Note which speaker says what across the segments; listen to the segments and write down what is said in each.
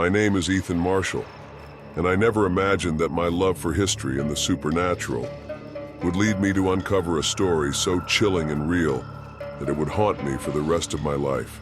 Speaker 1: My name is Ethan Marshall, and I never imagined that my love for history and the supernatural would lead me to uncover a story so chilling and real that it would haunt me for the rest of my life.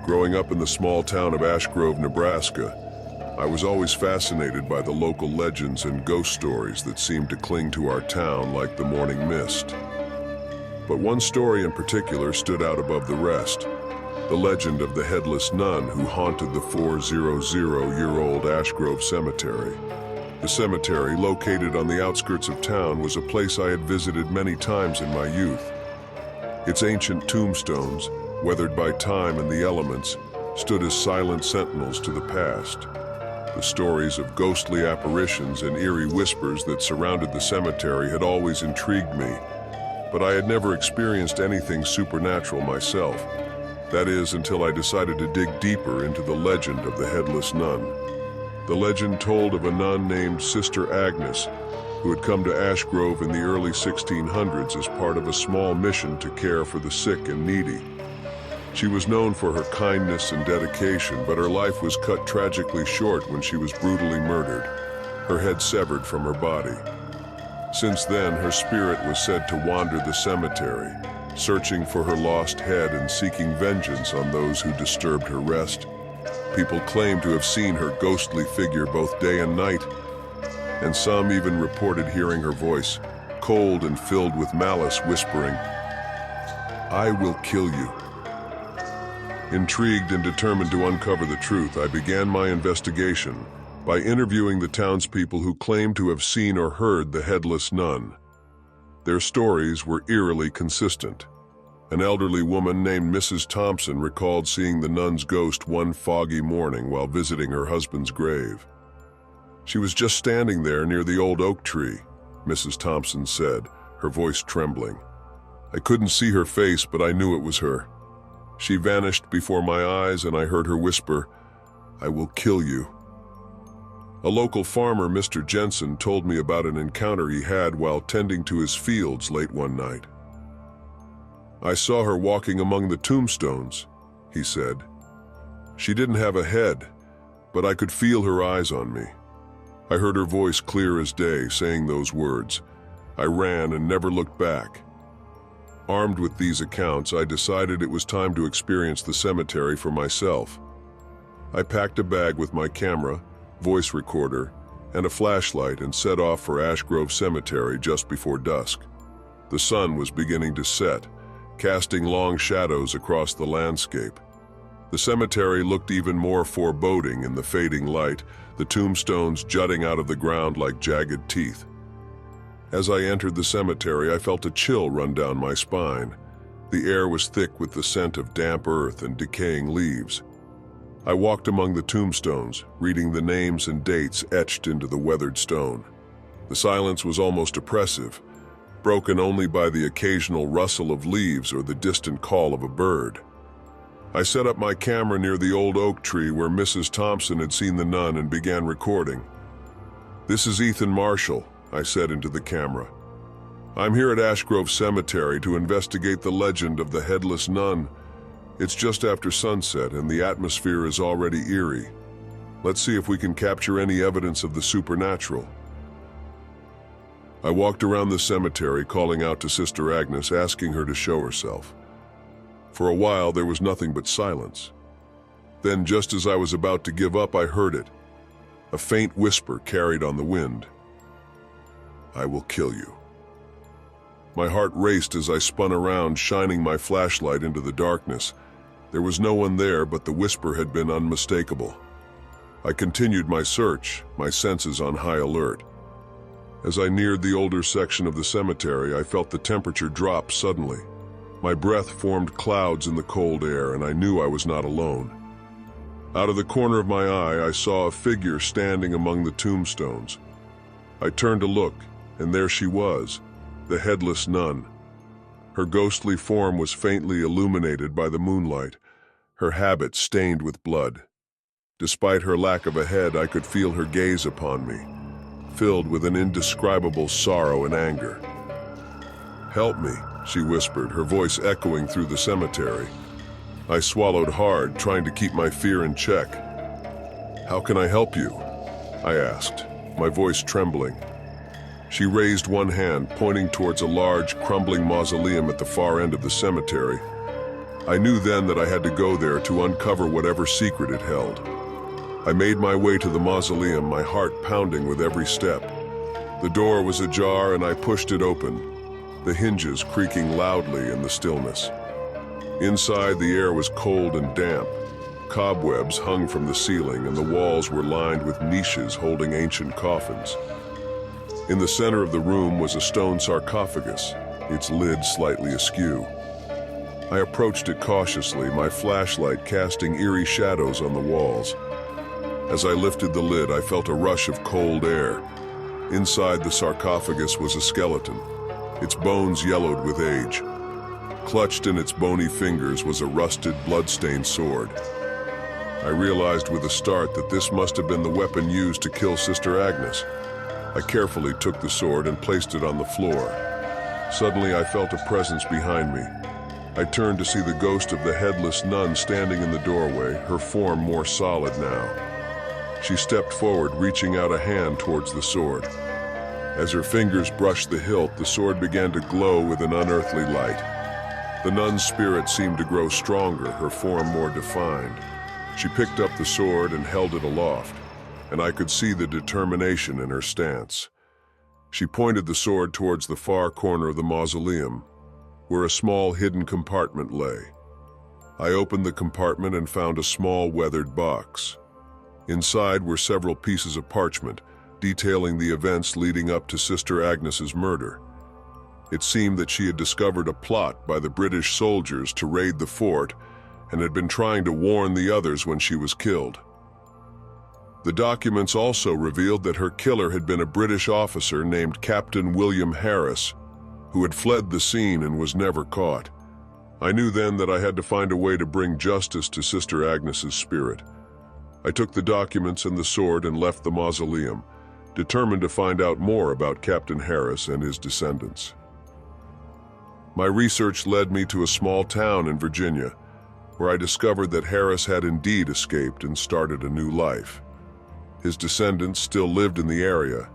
Speaker 1: Growing up in the small town of Ash Grove, Nebraska, I was always fascinated by the local legends and ghost stories that seemed to cling to our town like the morning mist. But one story in particular stood out above the rest: the legend of the Headless Nun who haunted the 400-year-old Ash Grove Cemetery. The cemetery, located on the outskirts of town, was a place I had visited many times in my youth. Its ancient tombstones, weathered by time and the elements, stood as silent sentinels to the past. The stories of ghostly apparitions and eerie whispers that surrounded the cemetery had always intrigued me, but I had never experienced anything supernatural myself. That is, until I decided to dig deeper into the legend of the Headless Nun. The legend told of a nun named Sister Agnes, who had come to Ash Grove in the early 1600s as part of a small mission to care for the sick and needy. She was known for her kindness and dedication, but her life was cut tragically short when she was brutally murdered, her head severed from her body. Since then, her spirit was said to wander the cemetery, searching for her lost head and seeking vengeance on those who disturbed her rest. People claim to have seen her ghostly figure both day and night, and some even reported hearing her voice, cold and filled with malice, whispering, "I will kill you." Intrigued and determined to uncover the truth, I began my investigation by interviewing the townspeople who claimed to have seen or heard the Headless Nun. Their stories were eerily consistent. An elderly woman named Mrs. Thompson recalled seeing the nun's ghost one foggy morning while visiting her husband's grave. "She was just standing there near the old oak tree," Mrs. Thompson said, her voice trembling. "I couldn't see her face, but I knew it was her. She vanished before my eyes, and I heard her whisper, 'I will kill you.'" A local farmer, Mr. Jensen, told me about an encounter he had while tending to his fields late one night. "I saw her walking among the tombstones," he said. "She didn't have a head, but I could feel her eyes on me. I heard her voice clear as day saying those words. I ran and never looked back." Armed with these accounts, I decided it was time to experience the cemetery for myself. I packed a bag with my camera, voice recorder, and a flashlight and set off for Ash Grove Cemetery just before dusk. The sun was beginning to set, casting long shadows across the landscape. The cemetery looked even more foreboding in the fading light, the tombstones jutting out of the ground like jagged teeth. As I entered the cemetery, I felt a chill run down my spine. The air was thick with the scent of damp earth and decaying leaves. I walked among the tombstones, reading the names and dates etched into the weathered stone. The silence was almost oppressive, broken only by the occasional rustle of leaves or the distant call of a bird. I set up my camera near the old oak tree where Mrs. Thompson had seen the nun and began recording. "This is Ethan Marshall," I said into the camera. "I'm here at Ash Grove Cemetery to investigate the legend of the Headless Nun. It's just after sunset and the atmosphere is already eerie. Let's see if we can capture any evidence of the supernatural." I walked around the cemetery calling out to Sister Agnes, asking her to show herself. For a while there was nothing but silence. Then, just as I was about to give up, I heard it. A faint whisper carried on the wind. "I will kill you." My heart raced as I spun around, shining my flashlight into the darkness. There was no one there, but the whisper had been unmistakable. I continued my search, my senses on high alert. As I neared the older section of the cemetery, I felt the temperature drop suddenly. My breath formed clouds in the cold air, and I knew I was not alone. Out of the corner of my eye, I saw a figure standing among the tombstones. I turned to look, and there she was, the Headless Nun. Her ghostly form was faintly illuminated by the moonlight, her habit stained with blood. Despite her lack of a head, I could feel her gaze upon me, filled with an indescribable sorrow and anger. "Help me," she whispered, her voice echoing through the cemetery. I swallowed hard, trying to keep my fear in check. "How can I help you?" I asked, my voice trembling. She raised one hand, pointing towards a large, crumbling mausoleum at the far end of the cemetery. I knew then that I had to go there to uncover whatever secret it held. I made my way to the mausoleum, my heart pounding with every step. The door was ajar and I pushed it open, the hinges creaking loudly in the stillness. Inside, the air was cold and damp. Cobwebs hung from the ceiling and the walls were lined with niches holding ancient coffins. In the center of the room was a stone sarcophagus, its lid slightly askew. I approached it cautiously, my flashlight casting eerie shadows on the walls. As I lifted the lid, I felt a rush of cold air. Inside the sarcophagus was a skeleton, its bones yellowed with age. Clutched in its bony fingers was a rusted, blood-stained sword. I realized with a start that this must have been the weapon used to kill Sister Agnes. I carefully took the sword and placed it on the floor. Suddenly, I felt a presence behind me. I turned to see the ghost of the Headless Nun standing in the doorway, her form more solid now. She stepped forward, reaching out a hand towards the sword. As her fingers brushed the hilt, the sword began to glow with an unearthly light. The nun's spirit seemed to grow stronger, her form more defined. She picked up the sword and held it aloft, and I could see the determination in her stance. She pointed the sword towards the far corner of the mausoleum, where a small hidden compartment lay. I opened the compartment and found a small weathered box. Inside were several pieces of parchment, detailing the events leading up to Sister Agnes's murder. It seemed that she had discovered a plot by the British soldiers to raid the fort and had been trying to warn the others when she was killed. The documents also revealed that her killer had been a British officer named Captain William Harris, who had fled the scene and was never caught. I knew then that I had to find a way to bring justice to Sister Agnes's spirit. I took the documents and the sword and left the mausoleum, determined to find out more about Captain Harris and his descendants. My research led me to a small town in Virginia, where I discovered that Harris had indeed escaped and started a new life. His descendants still lived in the area,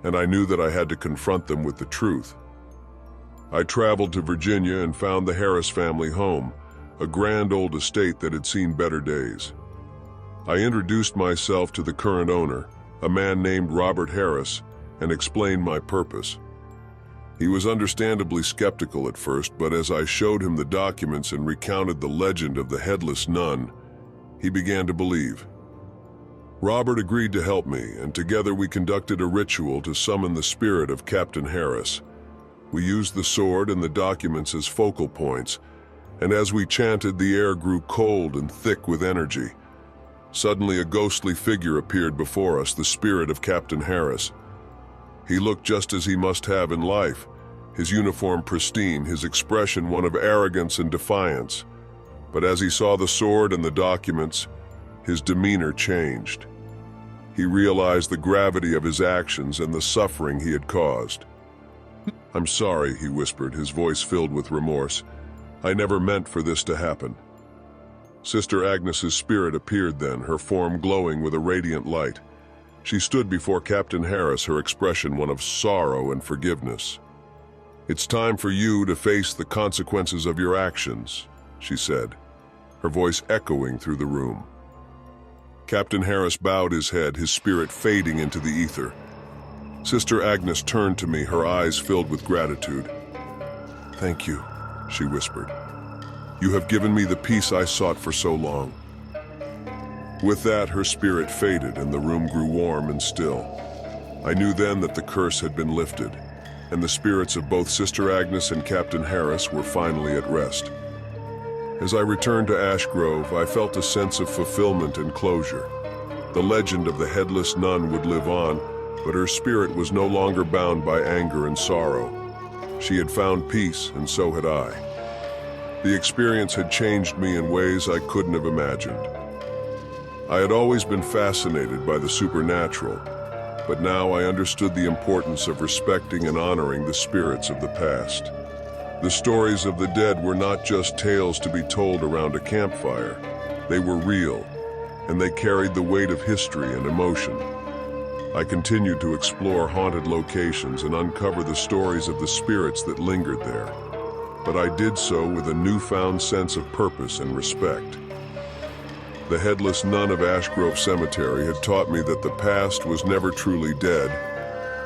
Speaker 1: and I knew that I had to confront them with the truth. I traveled to Virginia and found the Harris family home, a grand old estate that had seen better days. I introduced myself to the current owner, a man named Robert Harris, and explained my purpose. He was understandably skeptical at first, but as I showed him the documents and recounted the legend of the Headless Nun, he began to believe. Robert agreed to help me, and together we conducted a ritual to summon the spirit of Captain Harris. We used the sword and the documents as focal points, and as we chanted, the air grew cold and thick with energy. Suddenly, a ghostly figure appeared before us, the spirit of Captain Harris. He looked just as he must have in life, his uniform pristine, his expression one of arrogance and defiance. But as he saw the sword and the documents, his demeanor changed. He realized the gravity of his actions and the suffering he had caused. "I'm sorry," he whispered, his voice filled with remorse. "I never meant for this to happen." Sister Agnes's spirit appeared then, her form glowing with a radiant light. She stood before Captain Harris, her expression one of sorrow and forgiveness. "It's time for you to face the consequences of your actions," she said, her voice echoing through the room. Captain Harris bowed his head, his spirit fading into the ether. Sister Agnes turned to me, her eyes filled with gratitude. "Thank you," she whispered. "You have given me the peace I sought for so long." With that, her spirit faded and the room grew warm and still. I knew then that the curse had been lifted, and the spirits of both Sister Agnes and Captain Harris were finally at rest. As I returned to Ash Grove, I felt a sense of fulfillment and closure. The legend of the Headless Nun would live on, but her spirit was no longer bound by anger and sorrow. She had found peace, and so had I. The experience had changed me in ways I couldn't have imagined. I had always been fascinated by the supernatural, but now I understood the importance of respecting and honoring the spirits of the past. The stories of the dead were not just tales to be told around a campfire. They were real, and they carried the weight of history and emotion. I continued to explore haunted locations and uncover the stories of the spirits that lingered there. But I did so with a newfound sense of purpose and respect. The Headless Nun of Ash Grove Cemetery had taught me that the past was never truly dead,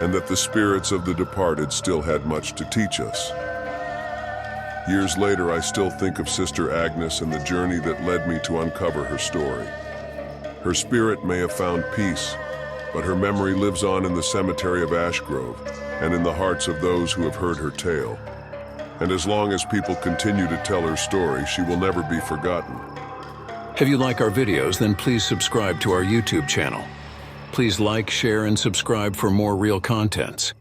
Speaker 1: and that the spirits of the departed still had much to teach us. Years later, I still think of Sister Agnes and the journey that led me to uncover her story. Her spirit may have found peace, but her memory lives on in the cemetery of Ash Grove and in the hearts of those who have heard her tale. And as long as people continue to tell her story, she will never be forgotten.
Speaker 2: If you like our videos, then please subscribe to our YouTube channel. Please like, share, and subscribe for more real contents.